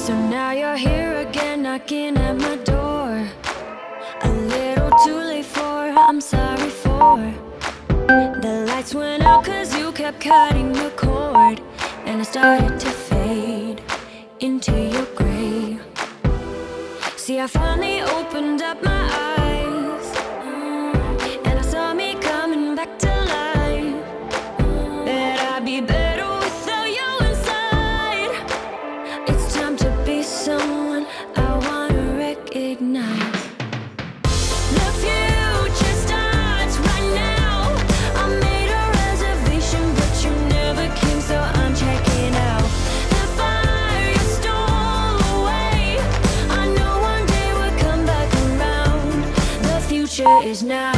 So now you're here again, knocking at my door. A little too late for, I'm sorry for. The lights went out cause you kept cutting the cord, and I started to fade into your gray. See, I finally opened up my eyes, and I saw me coming back to life. That I'd be better without you inside. It's time to be someone I wanna recognize. The future starts future is now.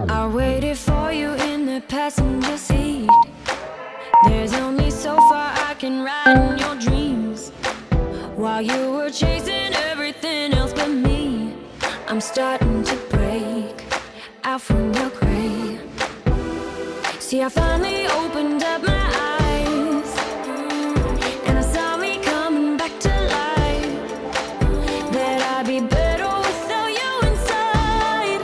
I waited for you in the passenger seat. There's only so far I can ride in your dreams. While you were chasing everything else but me, I'm starting to break out from your grave. See, I finally opened up my eyes, and I saw me coming back to life. That I'd be better without you inside.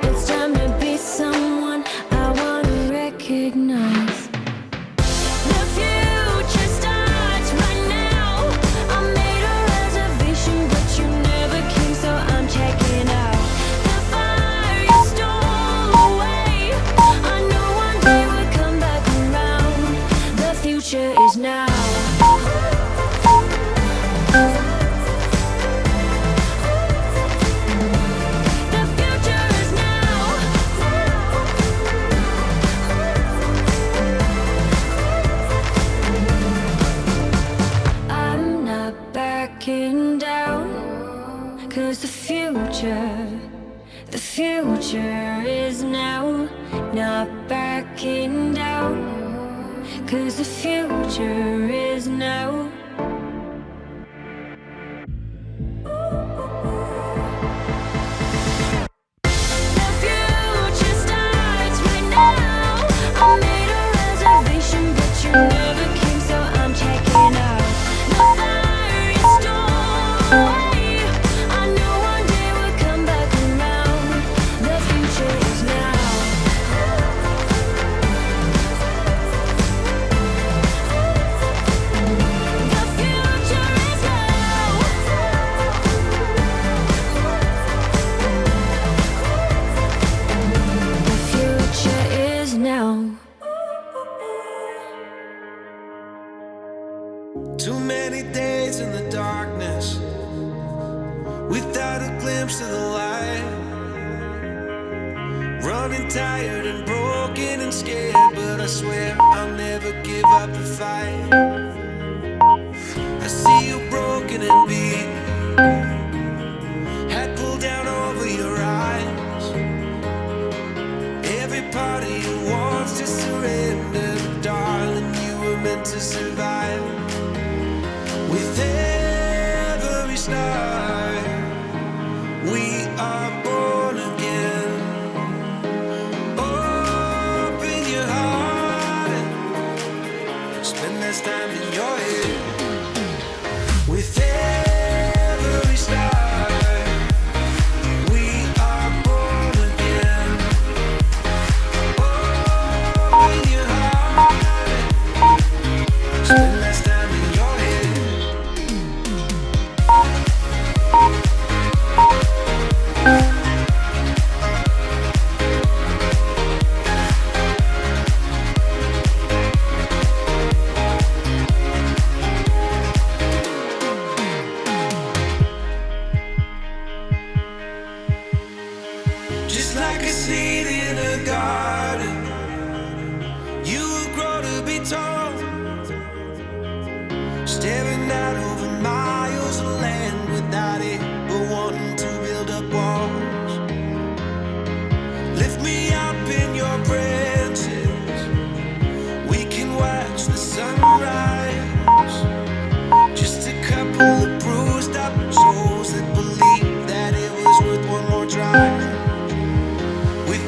It's time to be someone I wanna recognize. The future starts right now. I made a reservation, but you never came, so I'm checking out. The fire you stole away, I knew one day would come back around. The future is now. Down, 'cause the future is now. Not backing down, 'cause the future is now. The future starts right now. I made a reservation, but you never came, so I'm checking out. The fire you stole away, I knew one day would come back around. The future is now. The future is now. The future is now. Too many days in the darkness, without a glimpse of the light. Running tired and broken and scared, but I swear I'll never give up the fight. I see you broken and beat, head pulled down over your eyes. Every part of you wants to surrender, but darling, you were meant to survive. With every start, we are born again. Open your heart, spend less time in your head. With every start, we are born again. Open your heart, spend less time in your head. Just like a seed in a garden, you will grow to be tall, staring out over miles of land without it, but wanting to build up walls. Lift me up in your branches, we can watch the sunrise. Just a couple of bruised up souls that believe that it was worth one more try. With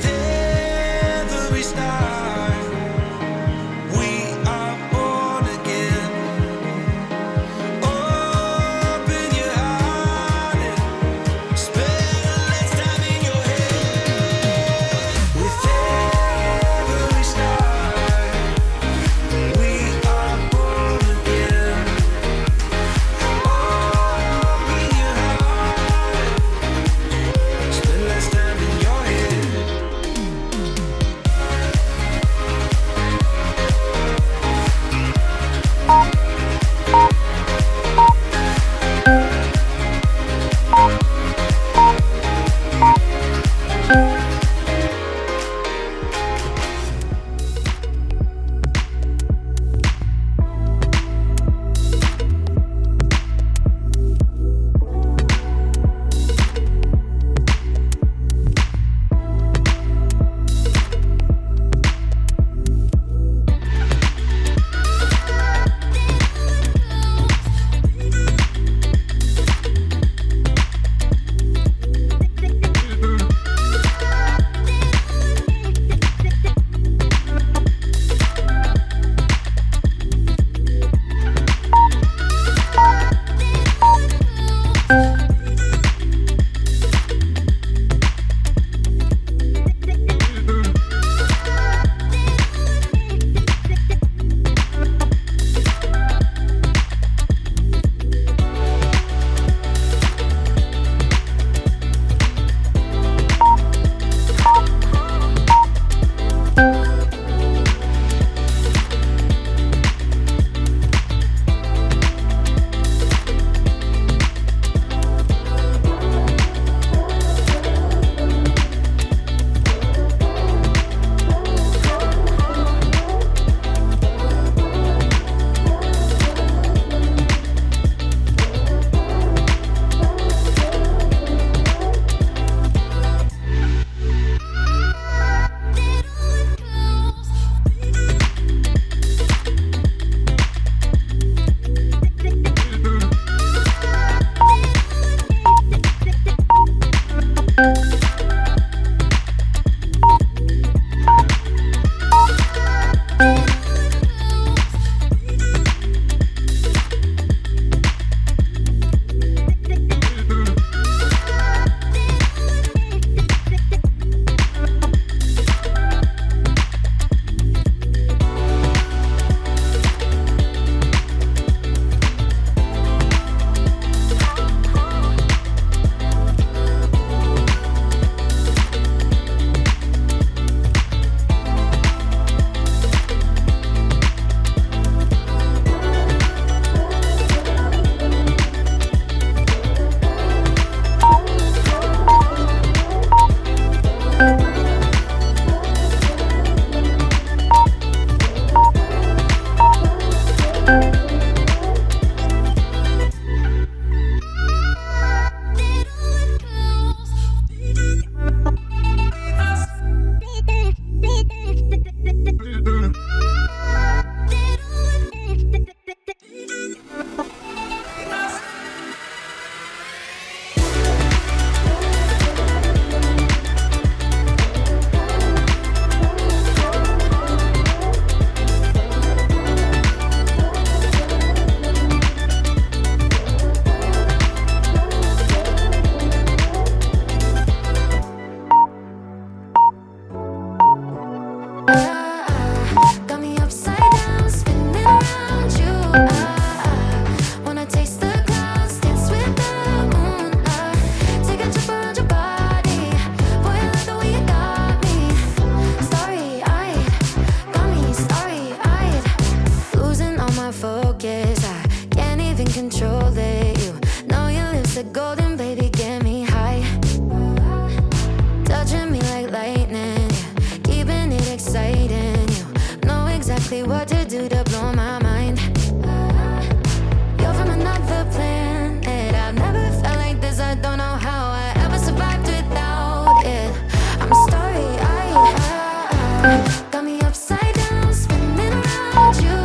Got me upside down, spinning around you.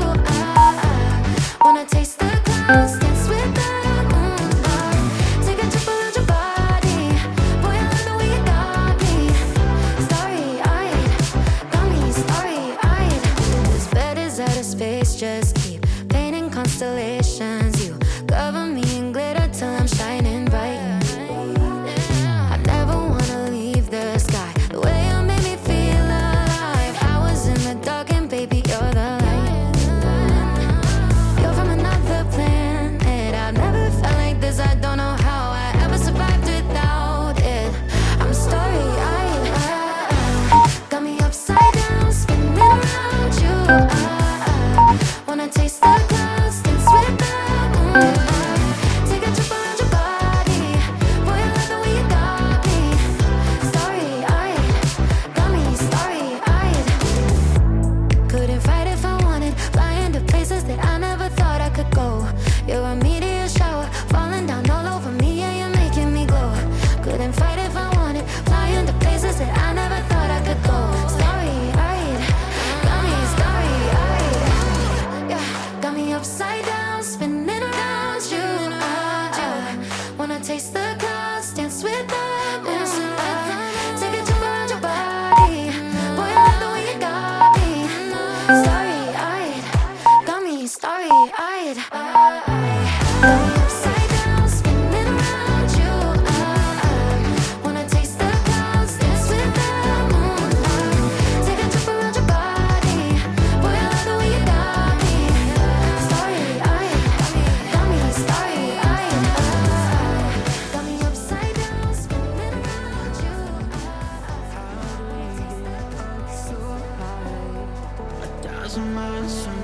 Wanna taste the clouds, dance with the moon. Take a trip around your body. Boy, I love the way you got me. Starry-eyed, got me starry-eyed. This bed is out of space, just keep painting constellations. You cover me in glitter till I'm shining bright. I never wanna leave the sky. The way you made me feel alive. I was in the dark and baby, you're the light. You're from another planet. I've never felt like this. I don't know how I ever survived without it. I'm starry-eyed. Got me upside down, spinning around you. Wanna taste the clouds, dance with the moon. Take a trip around your body. Boy, I love the way you got me. Starry-eyed, got me starry-eyed. Couldn't fight if I wanted. Flying to places that I never thought I could go. You're a meteor shower, falling down all over me. Yeah, you're making me glow. Couldn't fight if I wanted. Flying to places that I never thought I could go. Starry-eyed, got me starry-eyed. Yeah, got me upside down, spinning around you. Wanna taste the clouds, dance with the moon. Take a trip around your body. Boy, I love the way you got me. Starry-eyed, got me starry-eyed. Got me upside down, spinning around you. Wanna taste the clouds, dance with the moon. Take a trip around your body. Boy, I love the way you got me. Starry-eyed, got me starry-eyed. Got me upside down, spinning around you. A thousand miles from